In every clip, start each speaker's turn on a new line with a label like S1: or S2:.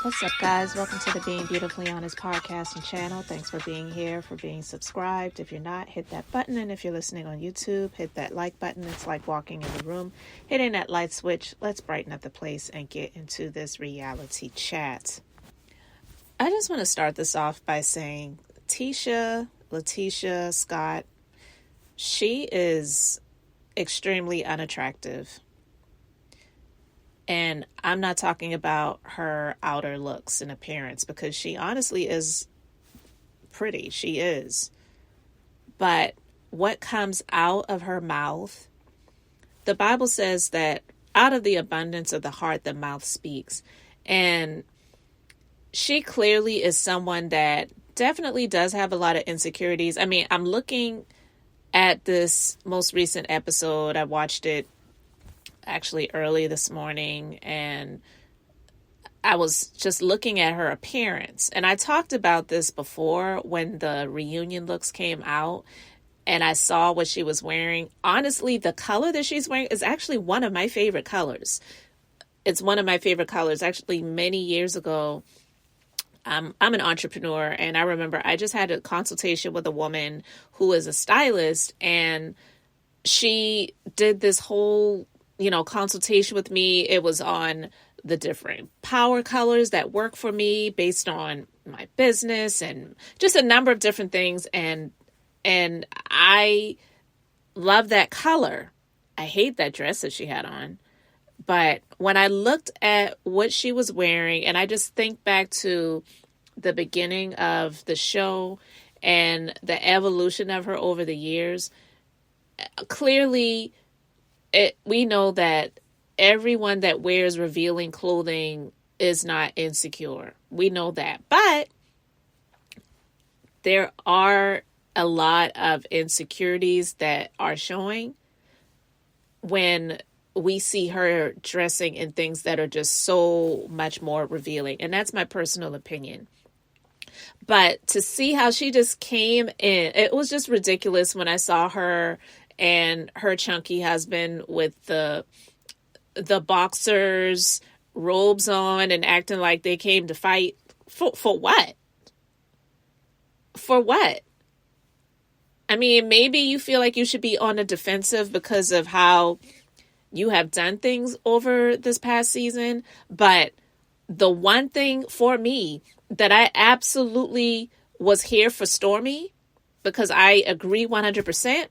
S1: What's up, guys? Welcome to the Being Beautifully Honest podcast and channel. Thanks for being here, for being subscribed. If you're not, hit that button. And if you're listening on YouTube, hit that like button. It's like walking in the room, hitting that light switch. Let's brighten up the place and get into this reality chat. I just want to start this off by saying Tisha, latishascott, she is extremely unattractive. And I'm not talking about her outer looks and appearance, because she honestly is pretty. She is. But what comes out of her mouth, the Bible says that out of the abundance of the heart, the mouth speaks. And she clearly is someone that definitely does have a lot of insecurities. I mean, I'm looking at this most recent episode. I watched it actually early this morning, and I was just looking at her appearance. And I talked about this before when the reunion looks came out and I saw what she was wearing. Honestly, the color that she's wearing is actually one of my favorite colors. It's one of my favorite colors. Actually, many years ago, I'm an entrepreneur, and I remember I just had a consultation with a woman who is a stylist, and she did this whole consultation with me. It was on the different power colors that work for me based on my business and just a number of different things. And I love that color. I hate that dress that she had on. But when I looked at what she was wearing, and I just think back to the beginning of the show and the evolution of her over the years, clearly we know that everyone that wears revealing clothing is not insecure. We know that. But there are a lot of insecurities that are showing when we see her dressing in things that are just so much more revealing. And that's my personal opinion. But to see how she just came in, it was just ridiculous when I saw her and her chunky husband with the boxers robes on and acting like they came to fight. For what? For what? I mean, maybe you feel like you should be on the defensive because of how you have done things over this past season. But the one thing for me that I absolutely was here for Stormy, because I agree 100%,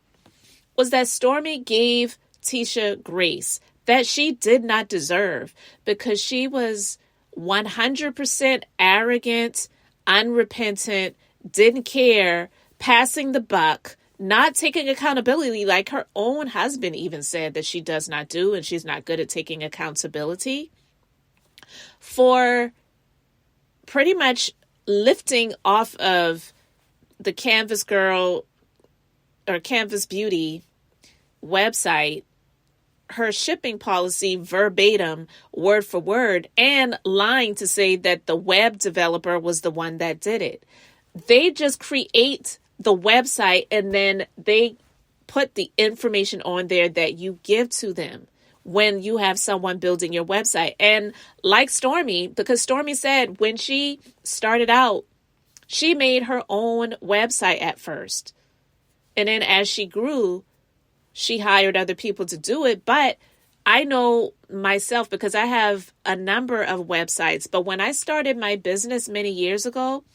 S1: was that Stormy gave Tisha grace that she did not deserve, because she was 100% arrogant, unrepentant, didn't care, passing the buck, not taking accountability, like her own husband even said that she does not do, and she's not good at taking accountability, for pretty much lifting off of the Canvas Girl or Canvas Beauty website her shipping policy verbatim, word for word, and lying to say that the web developer was the one that did it. They just create the website and then they put the information on there that you give to them when you have someone building your website. And like Stormy, because Stormy said when she started out, she made her own website at first. And then as she grew, she hired other people to do it. But I know myself, because I have a number of websites. But when I started my business many years ago,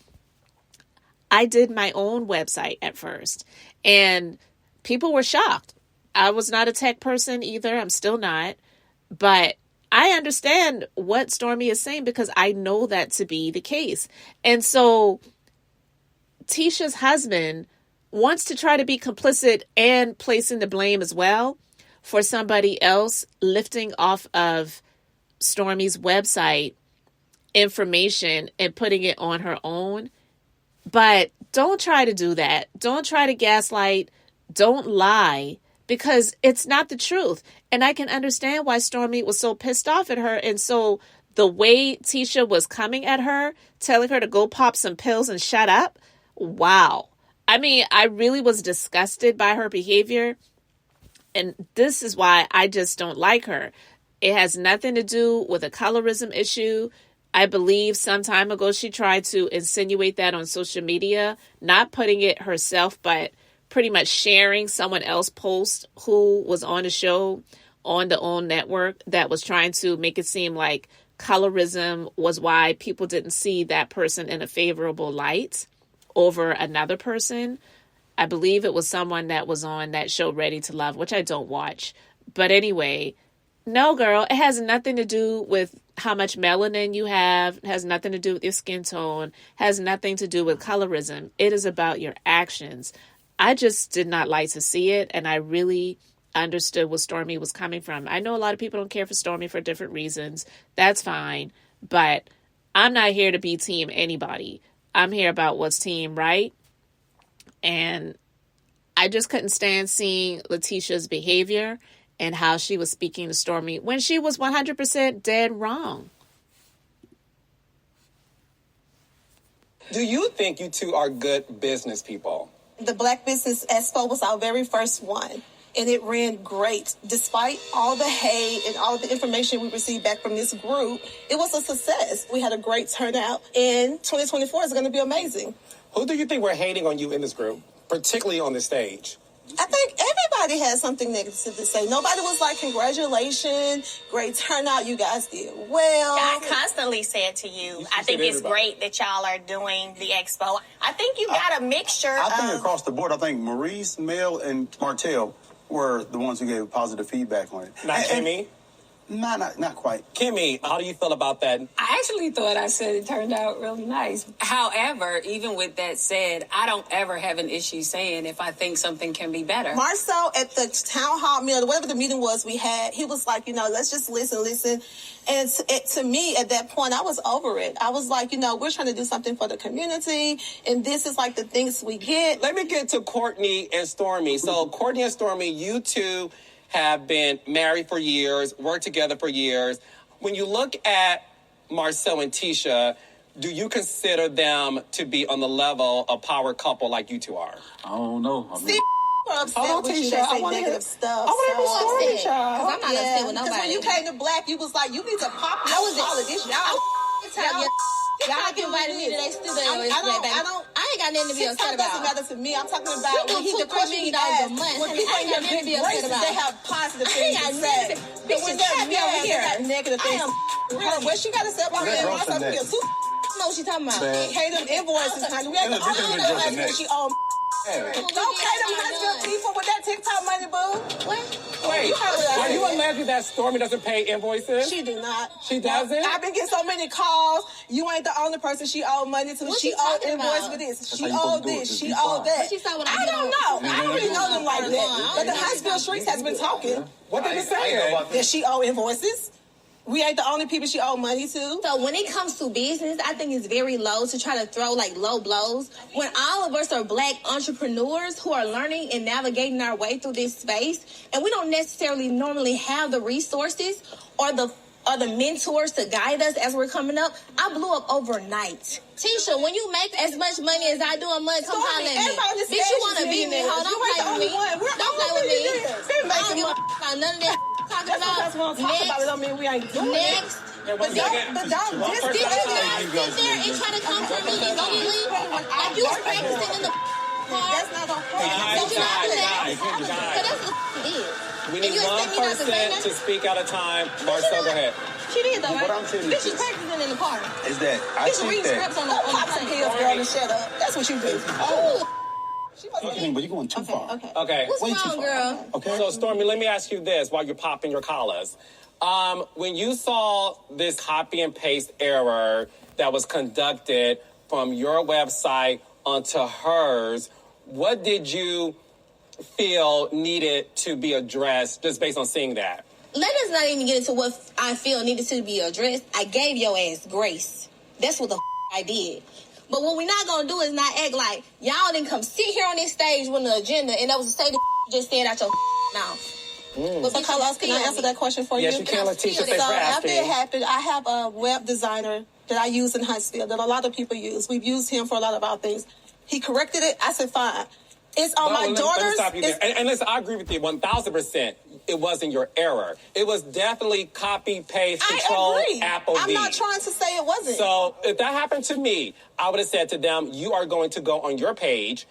S1: I did my own website at first. And people were shocked. I was not a tech person either. I'm still not. But I understand what Stormy is saying, because I know that to be the case. And so Tisha's husband wants to try to be complicit and placing the blame as well for somebody else lifting off of Stormy's website information and putting it on her own. But don't try to do that. Don't try to gaslight. Don't lie, because it's not the truth. And I can understand why Stormy was so pissed off at her. And so the way Tisha was coming at her, telling her to go pop some pills and shut up. Wow. I mean, I really was disgusted by her behavior. And this is why I just don't like her. It has nothing to do with a colorism issue. I believe some time ago she tried to insinuate that on social media, not putting it herself, but pretty much sharing someone else's post who was on the show on the OWN network that was trying to make it seem like colorism was why people didn't see that person in a favorable light over another person. I believe it was someone that was on that show Ready to Love, which I don't watch. But anyway, no, girl, it has nothing to do with how much melanin you have. It has nothing to do with your skin tone. It has nothing to do with colorism. It is about your actions. I just did not like to see it, and I really understood where Stormy was coming from. I know a lot of people don't care for Stormy for different reasons. That's fine. But I'm not here to be team anybody. I'm here about what's team right. And I just couldn't stand seeing Latisha's behavior and how she was speaking to Stormy when she was 100% dead wrong.
S2: Do you think you two are good business people?
S3: The Black Business Expo was our very first one, and it ran great. Despite all the hate and all the information we received back from this group, it was a success. We had a great turnout, and 2024 is going to be amazing.
S2: Who do you think we're hating on you in this group, particularly on the stage?
S3: I think everybody had something negative to say. Nobody was like, congratulations, great turnout, you guys did well.
S4: I constantly said to you, I think it's great that y'all are doing the expo. I think you got a mixture
S5: I think across the board, I think Maurice, Mel, and Martell were the ones who gave positive feedback on it.
S2: Not Kimmy?
S5: Not quite.
S2: Kimmy, how do you feel about that?
S6: I actually thought I said it turned out really nice. However, even with that said, I don't ever have an issue saying if I think something can be better.
S3: Marcel at the town hall meeting, whatever the meeting was we had, he was like, let's just listen. And to me, at that point, I was over it. I was like, we're trying to do something for the community, and this is like the things we get.
S2: Let me get to Courtney and Stormy. So Courtney and Stormy, you two have been married for years, worked together for years. When you look at Marcel and Tisha, do you consider them to be on the level of power couple like you two are?
S5: I don't know.
S3: See, upset with you that say negative stuff.
S2: I want to hear Stormy, child.
S7: I'm not upset with nobody.
S3: Because when you came to Black, you was like, you need to pop your politician.
S7: Y'all invited me to their studio. I ain't got nothing to be upset about.
S3: Doesn't matter to me. I'm talking about when he
S7: $3 million a month.
S3: When people ain't got nothing to be upset about. They have positive things to say. But when they're mad, they got negative things. What she got to say about her?
S7: Know what she talking about.
S3: Pay them invoices, honey. We ain't the only one that she owed. Don't pay them husband people with that TikTok money, boo.
S7: What?
S2: Wait, are you alleging that Stormy doesn't pay invoices?
S3: She do not.
S2: She doesn't?
S3: I've been getting so many calls. You ain't the only person she owed money to. She owed invoice for this. She owed this. She owed that. I don't know. I don't really know them like that. But the high school streets has been talking.
S2: What did they say?
S3: That she owe invoices. We ain't the only people she owe money to.
S7: So when it comes to business, I think it's very low to try to throw like low blows. When all of us are Black entrepreneurs who are learning and navigating our way through this space, and we don't necessarily normally have the resources or the mentors to guide us as we're coming up, I blew up overnight. Tisha, when you make as much money as I do a month, come holler at me. Bitch, you want to beat me, ho? Don't play with me. Don't play with me. I don't give a about none of that talking about. Next.
S3: But don't
S7: Did you not sit there and try to come for me immediately? Like you was practicing in the car?
S3: That's not gonna
S7: Did you not do that? So that's what it is.
S2: We need one person to speak at a time. Marcel, go ahead.
S7: She did though, right?
S5: What I'm telling you
S7: Bitch is practicing in the car.
S5: is that I
S7: You should read
S5: think that.
S7: scripts on the
S3: pop some pills, girl, and shut up. That's what you do.
S7: Oh,
S5: But you're going too far.
S2: Okay.
S7: what's
S5: Way too
S7: wrong,
S5: far.
S7: girl?
S5: Okay.
S2: So, Stormy, let me ask you this while you're popping your collars. When you saw this copy and paste error that was conducted from your website onto hers, what did you feel needed to be addressed just based on seeing that?
S7: Let us not even get into what I feel needed to be addressed. I gave your ass grace. That's what the I did. But what we're not going to do is not act like y'all didn't come sit here on this stage with an agenda and that was to say the just said out your mouth. But
S3: So, Carlos, can I answer that question for you?
S2: Yes, you can, Latisha.
S3: So,
S2: Thanks for
S3: after it
S2: asking.
S3: happened, I have a web designer that I use in Huntsville that a lot of people use. We've used him for a lot of our things. He corrected it. I said, fine. It's on my
S2: Let me
S3: daughter's.
S2: stop you there. And listen, I agree with you 1,000%. It wasn't your error. It was definitely copy, paste, control,
S3: I agree.
S2: Apple
S3: I'm not trying to say it wasn't.
S2: So if that happened to me, I would have said to them, you are going to go on your page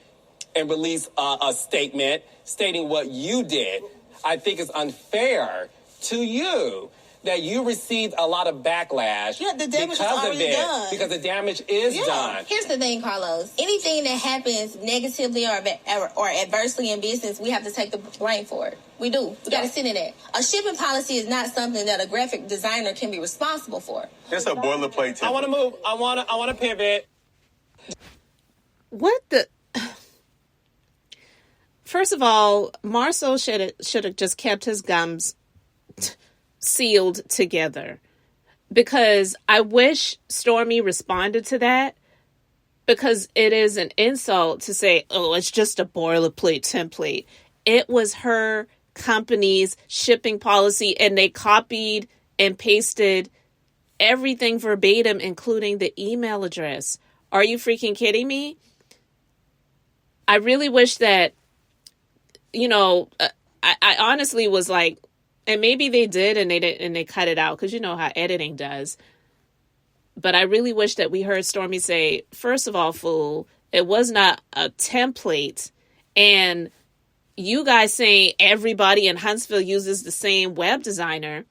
S2: and release a statement stating what you did. I think it's unfair to you that you received a lot of backlash
S3: the damage is
S2: because of
S3: already
S2: it.
S3: done.
S2: Because the damage is done.
S7: Here's the thing, Carlos. Anything that happens negatively or adversely in business, we have to take the blame for it. We do. We got to sit in it. A shipping policy is not something that a graphic designer can be responsible for.
S5: It's a boilerplate template.
S2: I want to move. I want to pivot.
S1: What the... First of all, Marceau should have just kept his gums sealed together, because I wish Stormy responded to that, because it is an insult to say, oh, it's just a boilerplate template. It was her company's shipping policy, and they copied and pasted everything verbatim, including the email address. Are you freaking kidding me? I really wish that, I honestly was like, and maybe they did and they cut it out, because you know how editing does. But I really wish that we heard Stormy say, first of all, fool, it was not a template. And you guys saying everybody in Huntsville uses the same web designer.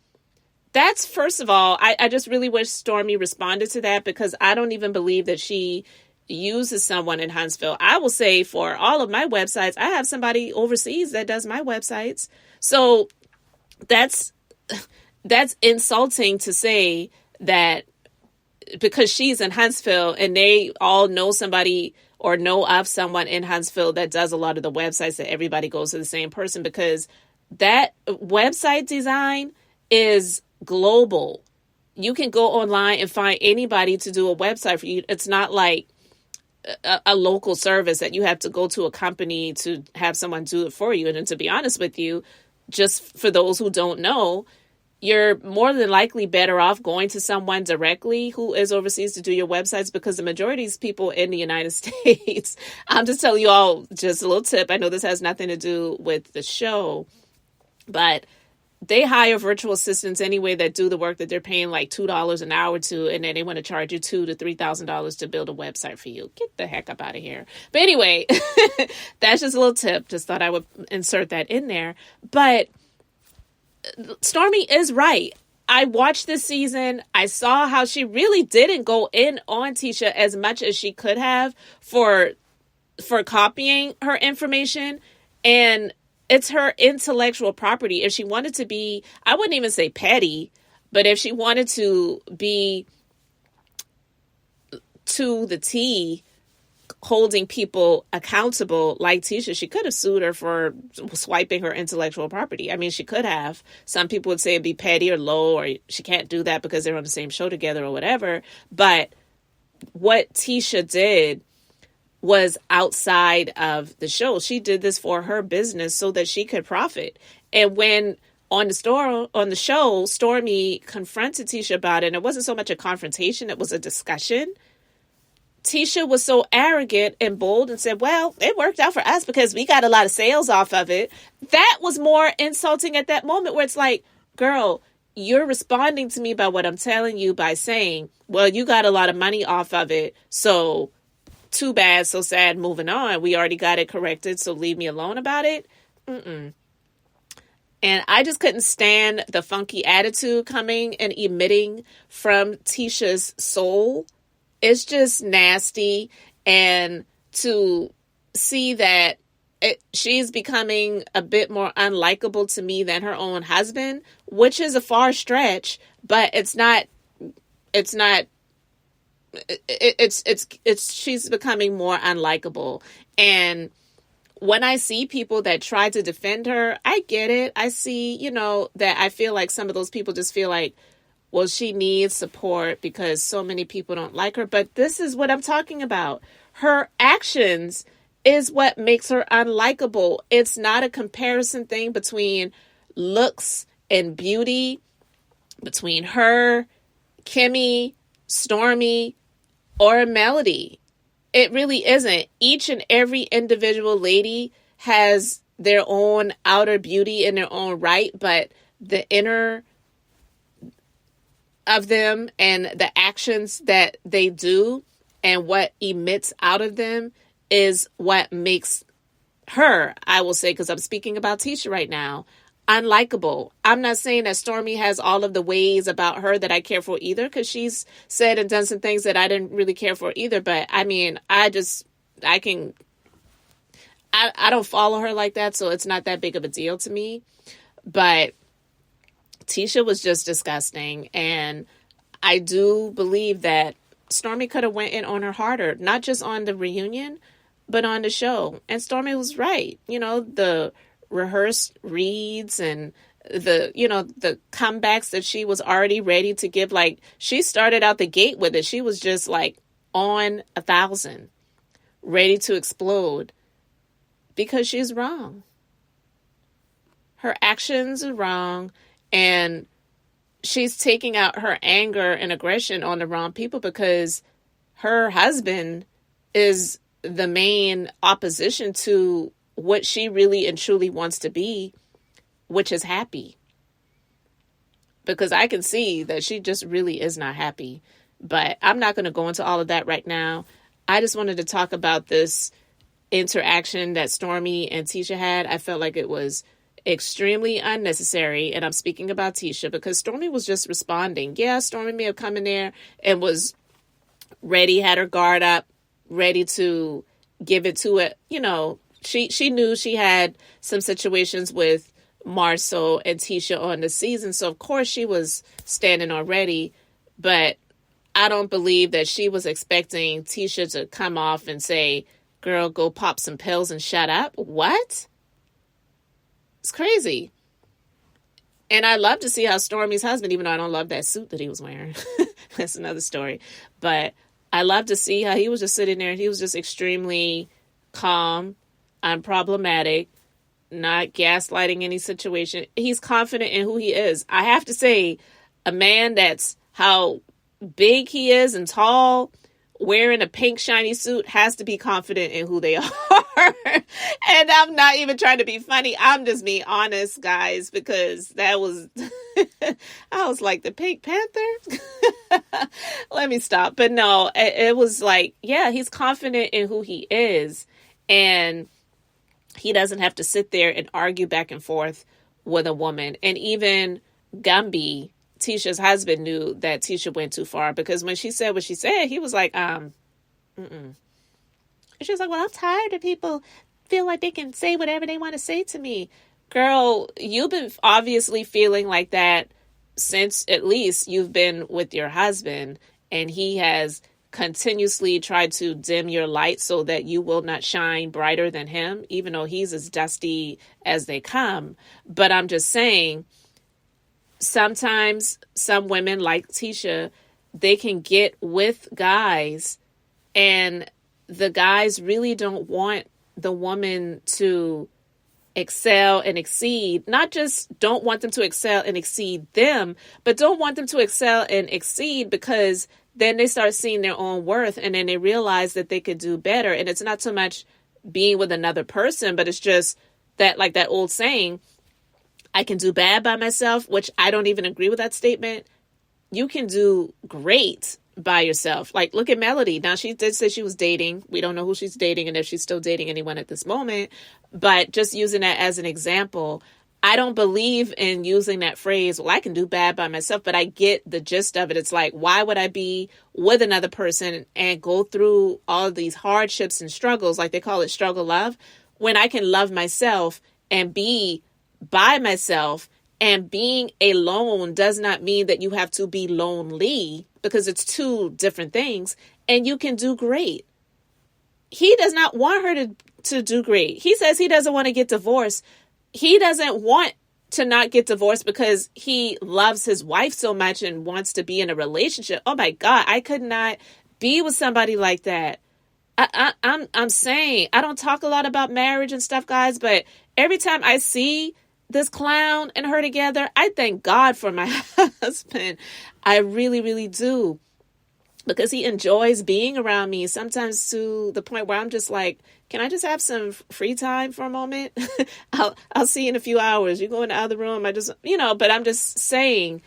S1: That's, first of all, I just really wish Stormy responded to that, because I don't even believe that she uses someone in Huntsville. I will say for all of my websites, I have somebody overseas that does my websites. So that's insulting to say that because she's in Huntsville and they all know somebody or know of someone in Huntsville that does a lot of the websites, that everybody goes to the same person, because that website design is global. You can go online and find anybody to do a website for you. It's not like a local service that you have to go to a company to have someone do it for you. And to be honest with you, just for those who don't know, you're more than likely better off going to someone directly who is overseas to do your websites, because the majority of these people in the United States, I'm just telling you all, just a little tip. I know this has nothing to do with the show, but they hire virtual assistants anyway that do the work that they're paying like $2 an hour to, and then they want to charge you $2,000 to $3,000 to build a website for you. Get the heck up out of here. But anyway, that's just a little tip. Just thought I would insert that in there. But Stormy is right. I watched this season. I saw how she really didn't go in on Tisha as much as she could have for copying her information, and it's her intellectual property. If she wanted to be, I wouldn't even say petty, but if she wanted to be to the T, holding people accountable like Tisha, she could have sued her for swiping her intellectual property. I mean, she could have. Some people would say it'd be petty or low, or she can't do that because they're on the same show together or whatever. But what Tisha did was outside of the show. She did this for her business so that she could profit. And when on the show, Stormy confronted Tisha about it, and it wasn't so much a confrontation, it was a discussion. Tisha was so arrogant and bold and said, well, it worked out for us because we got a lot of sales off of it. That was more insulting at that moment, where it's like, girl, you're responding to me by what I'm telling you by saying, well, you got a lot of money off of it, so too bad, so sad, moving on. We already got it corrected, so leave me alone about it. And I just couldn't stand the funky attitude coming and emitting from Tisha's soul. It's just nasty. And to see that she's becoming a bit more unlikable to me than her own husband, which is a far stretch, but it's she's becoming more unlikable. And when I see people that try to defend her, I get it. I see, that I feel like some of those people just feel like, well, she needs support because so many people don't like her. But this is what I'm talking about. Her actions is what makes her unlikable. It's not a comparison thing between looks and beauty, between her, Kimmy, Stormy, or Melody. It really isn't. Each and every individual lady has their own outer beauty in their own right, but the inner of them and the actions that they do and what emits out of them is what makes her, I will say, because I'm speaking about Tisha right now, unlikable. I'm not saying that Stormy has all of the ways about her that I care for either, because she's said and done some things that I didn't really care for either. But I mean, I don't follow her like that, so it's not that big of a deal to me. But Tisha was just disgusting, and I do believe that Stormy could have went in on her harder, not just on the reunion, but on the show. And Stormy was right. You know, the rehearsed reads and the comebacks that she was already ready to give. Like, she started out the gate with it. She was just like on 1,000, ready to explode because she's wrong. Her actions are wrong, and she's taking out her anger and aggression on the wrong people because her husband is the main opposition to what she really and truly wants to be, which is happy. Because I can see that she just really is not happy. But I'm not going to go into all of that right now. I just wanted to talk about this interaction that Stormy and Tisha had. I felt like it was extremely unnecessary, and I'm speaking about Tisha because Stormy was just responding. Yeah, Stormy may have come in there and was ready, had her guard up, ready to give it to it. You know, she knew she had some situations with Marceau and Tisha on the season, so of course she was standing on ready, but I don't believe that she was expecting Tisha to come off and say, girl, go pop some pills and shut up. What? It's crazy. And I love to see how Stormy's husband, even though I don't love that suit that he was wearing, that's another story. But I love to see how he was just sitting there and he was just extremely calm, unproblematic, not gaslighting any situation. He's confident in who he is. I have to say, a man that's how big he is and tall, wearing a pink shiny suit, has to be confident in who they are. And I'm not even trying to be funny. I'm just being honest, guys, because that was, I was like, the Pink Panther? Let me stop. But no, it was like, yeah, he's confident in who he is. And he doesn't have to sit there and argue back and forth with a woman. And even Gumby, Tisha's husband, knew that Tisha went too far, because when she said what she said, he was like, And she was like, well, I'm tired of people feel like they can say whatever they want to say to me. Girl, you've been obviously feeling like that since at least you've been with your husband, and he has continuously tried to dim your light so that you will not shine brighter than him, even though he's as dusty as they come. But I'm just saying, sometimes some women like Tisha, they can get with guys and the guys really don't want the woman to excel and exceed. Not just don't want them to excel and exceed them, but don't want them to excel and exceed, because then they start seeing their own worth and then they realize that they could do better. And it's not so much being with another person, but it's just that, like that old saying, I can do bad by myself, which I don't even agree with that statement. You can do great by yourself. Like, look at Melody. Now, she did say she was dating. We don't know who she's dating and if she's still dating anyone at this moment. But just using that as an example, I don't believe in using that phrase, well, I can do bad by myself, but I get the gist of it. It's like, why would I be with another person and go through all of these hardships and struggles, like they call it struggle love, when I can love myself and be by myself? And being alone does not mean that you have to be lonely, because it's two different things, and you can do great. He does not want her to do great. He says he doesn't want to get divorced. He doesn't want to not get divorced because he loves his wife so much and wants to be in a relationship. Oh my God, I could not be with somebody like that. I'm saying, I don't talk a lot about marriage and stuff, guys, but every time I see this clown and her together, I thank God for my husband. I really, really do. because he enjoys being around me, sometimes to the point where I'm just like, can I just have some free time for a moment? I'll see you in a few hours. You go in the other room. I just, but I'm just saying,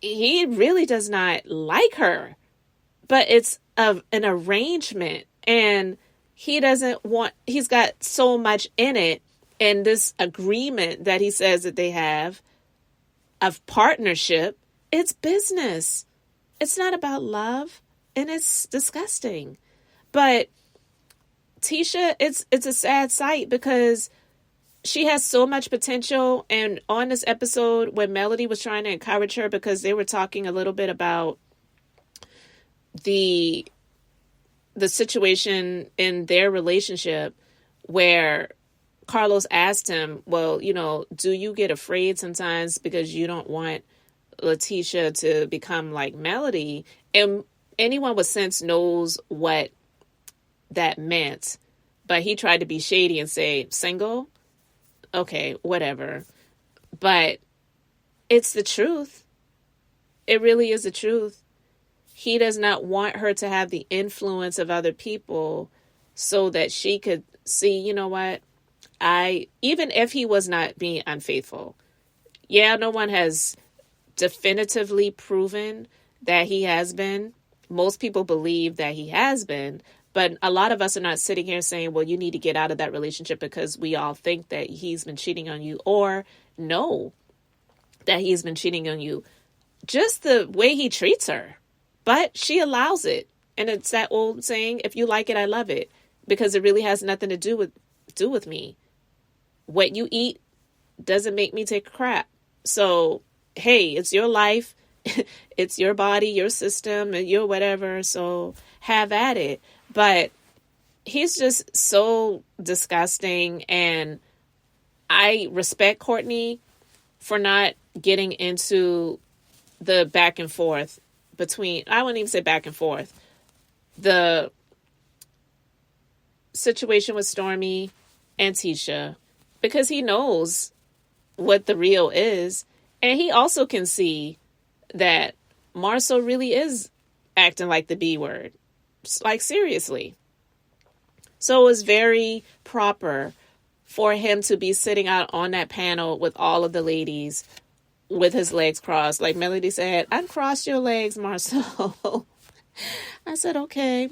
S1: he really does not like her, but it's an arrangement, and he's got so much in it, in this agreement that he says that they have of partnership. It's business. It's not about love, and it's disgusting. But Tisha, it's a sad sight because she has so much potential. And on this episode, when Melody was trying to encourage her, because they were talking a little bit about the situation in their relationship, where Carlos asked him, well, do you get afraid sometimes because you don't want Letitia to become like Melody? And anyone with sense knows what that meant. But he tried to be shady and say, single? Okay, whatever. But it's the truth. It really is the truth. He does not want her to have the influence of other people so that she could see, you know what? Even if he was not being unfaithful, no one has definitively proven that he has been. Most people believe that he has been, but a lot of us are not sitting here saying, well, you need to get out of that relationship because we all think that he's been cheating on you, or know that he's been cheating on you. Just the way he treats her. But she allows it. And it's that old saying, if you like it, I love it. Because it really has nothing to do with me. What you eat doesn't make me take a crap. So, hey, it's your life. It's your body, your system, and your whatever. So have at it. But he's just so disgusting. And I respect Courtney for not getting into the back and forth between, I wouldn't even say back and forth, the situation with Stormy and Tisha, because he knows what the real is. And he also can see that Marceau really is acting like the B word. Like, seriously. So it was very proper for him to be sitting out on that panel with all of the ladies with his legs crossed. Like Melody said, uncross your legs, Marceau. I said, okay.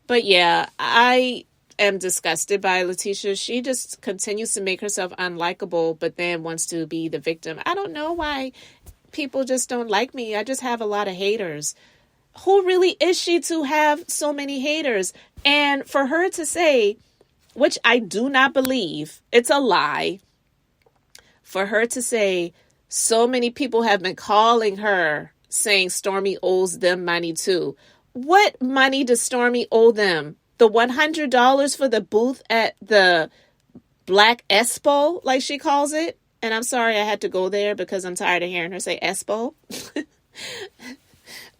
S1: But yeah, I am disgusted by Letitia. She just continues to make herself unlikable, but then wants to be the victim. I don't know why people just don't like me. I just have a lot of haters. Who really is she to have so many haters? And for her to say, which I do not believe, it's a lie, for her to say, so many people have been calling her saying Stormy owes them money too. What money does Stormy owe them? The $100 for the booth at the Black Expo, like she calls it? And I'm sorry I had to go there because I'm tired of hearing her say Expo.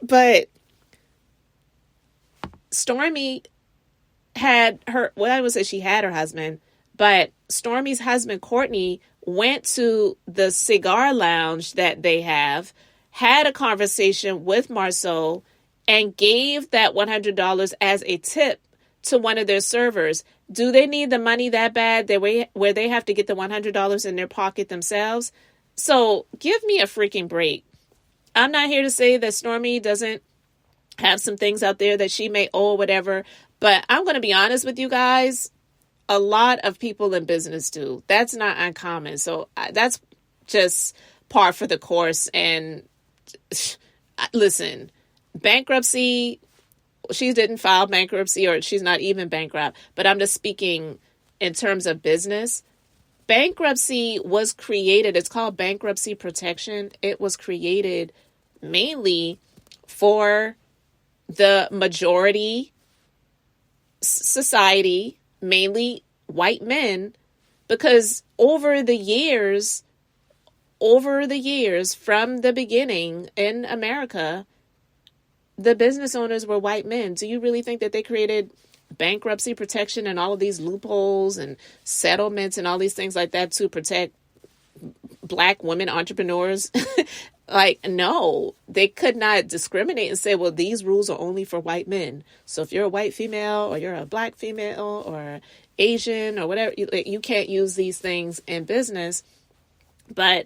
S1: But Stormy had her, well, I would say she had her husband, but Stormy's husband, Courtney, went to the cigar lounge that they have, had a conversation with Marceau, and gave that $100 as a tip to one of their servers. Do they need the money that bad where they have to get the $100 in their pocket themselves? So give me a freaking break. I'm not here to say that Stormy doesn't have some things out there that she may owe or whatever, but I'm going to be honest with you guys. A lot of people in business do. That's not uncommon. So that's just par for the course. And listen, bankruptcy, she didn't file bankruptcy, or she's not even bankrupt, but I'm just speaking in terms of business. Bankruptcy was created, it's called bankruptcy protection. It was created mainly for the majority society, mainly white men, because over the years from the beginning in America, the business owners were white men. Do you really think that they created bankruptcy protection and all of these loopholes and settlements and all these things like that to protect Black women entrepreneurs? Like, no, they could not discriminate and say, well, these rules are only for white men. So if you're a white female or you're a black female or Asian or whatever, you can't use these things in business. But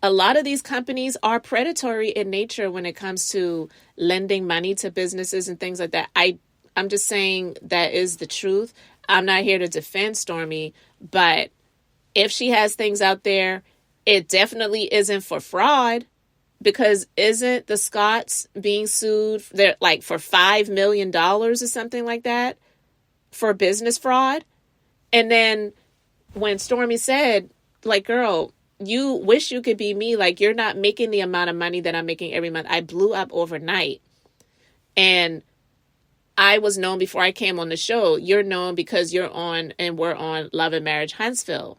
S1: a lot of these companies are predatory in nature when it comes to lending money to businesses and things like that. I'm just saying that is the truth. I'm not here to defend Stormy, but if she has things out there, it definitely isn't for fraud, because isn't the Scotts being sued for $5 million or something like that for business fraud? And then when Stormy said, like, girl, you wish you could be me. Like, you're not making the amount of money that I'm making every month. I blew up overnight. And I was known before I came on the show. You're known because you're on and we're on Love and Marriage Huntsville.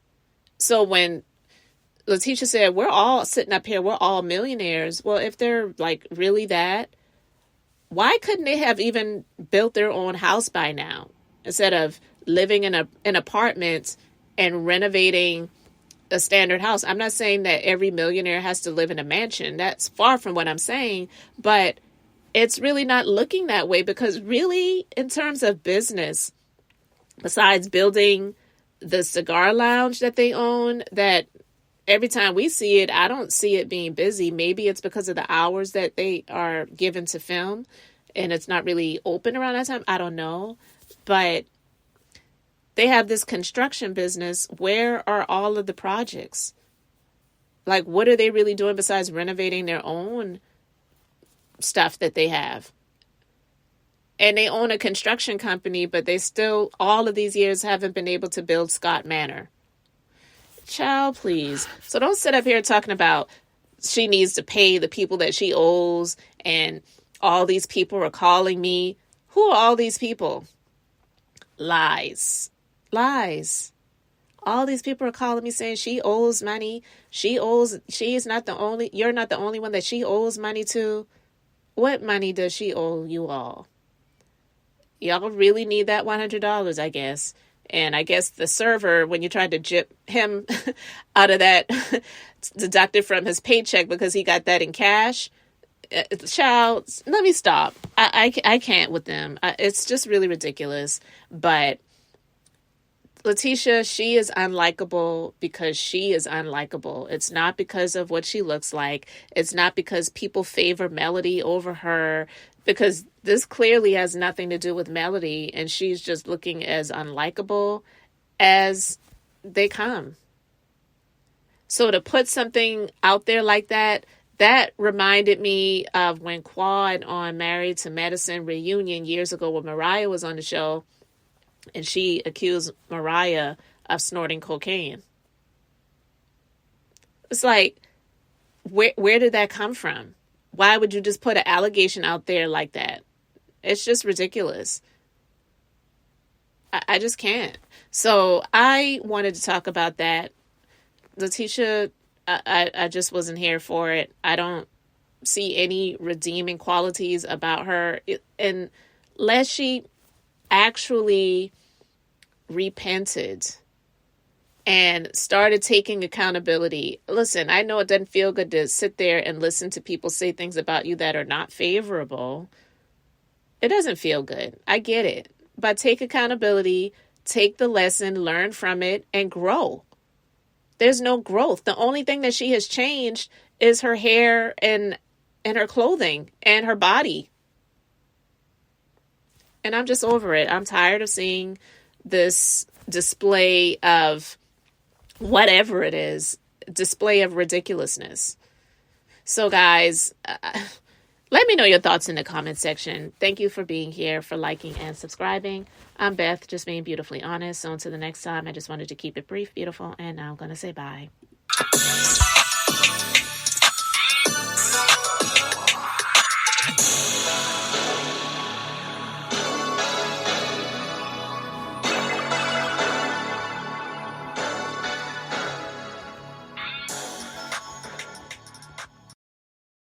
S1: So when Letitia said, we're all sitting up here, we're all millionaires. Well, if they're like really that, why couldn't they have even built their own house by now instead of living in an apartment and renovating a standard house? I'm not saying that every millionaire has to live in a mansion. That's far from what I'm saying, but it's really not looking that way, because really, in terms of business, besides building the cigar lounge that they own, that every time we see it, I don't see it being busy. Maybe it's because of the hours that they are given to film and it's not really open around that time. I don't know. But they have this construction business. Where are all of the projects? Like, what are they really doing besides renovating their own stuff that they have? And they own a construction company, but they still, all of these years, haven't been able to build Scott Manor. Child, please. So don't sit up here talking about she needs to pay the people that she owes and all these people are calling me. Who are all these people? Lies. All these people are calling me saying she owes money. You're not the only one that she owes money to. What money does she owe you all? Y'all really need that $100, I guess. And I guess the server, when you tried to jip him out of that, deducted from his paycheck because he got that in cash. Child, let me stop. I can't with them. It's just really ridiculous. But Letitia, she is unlikable because she is unlikable. It's not because of what she looks like. It's not because people favor Melody over her, because this clearly has nothing to do with Melody, and she's just looking as unlikable as they come. So to put something out there like that, that reminded me of when Quad on Married to Medicine reunion years ago when Mariah was on the show, and she accused Mariah of snorting cocaine. It's like, where did that come from? Why would you just put an allegation out there like that? It's just ridiculous. I just can't. So I wanted to talk about that. Letitia, I just wasn't here for it. I don't see any redeeming qualities about her unless she actually repented and started taking accountability. Listen, I know it doesn't feel good to sit there and listen to people say things about you that are not favorable. It doesn't feel good. I get it. But take accountability, take the lesson, learn from it, and grow. There's no growth. The only thing that she has changed is her hair and her clothing and her body. And I'm just over it. I'm tired of seeing this display of whatever it is, display of ridiculousness. So guys, let me know your thoughts in the comment section. Thank you for being here, for liking and subscribing. I'm Beth, just being beautifully honest. So until the next time, I just wanted to keep it brief, beautiful, and now I'm going to say bye.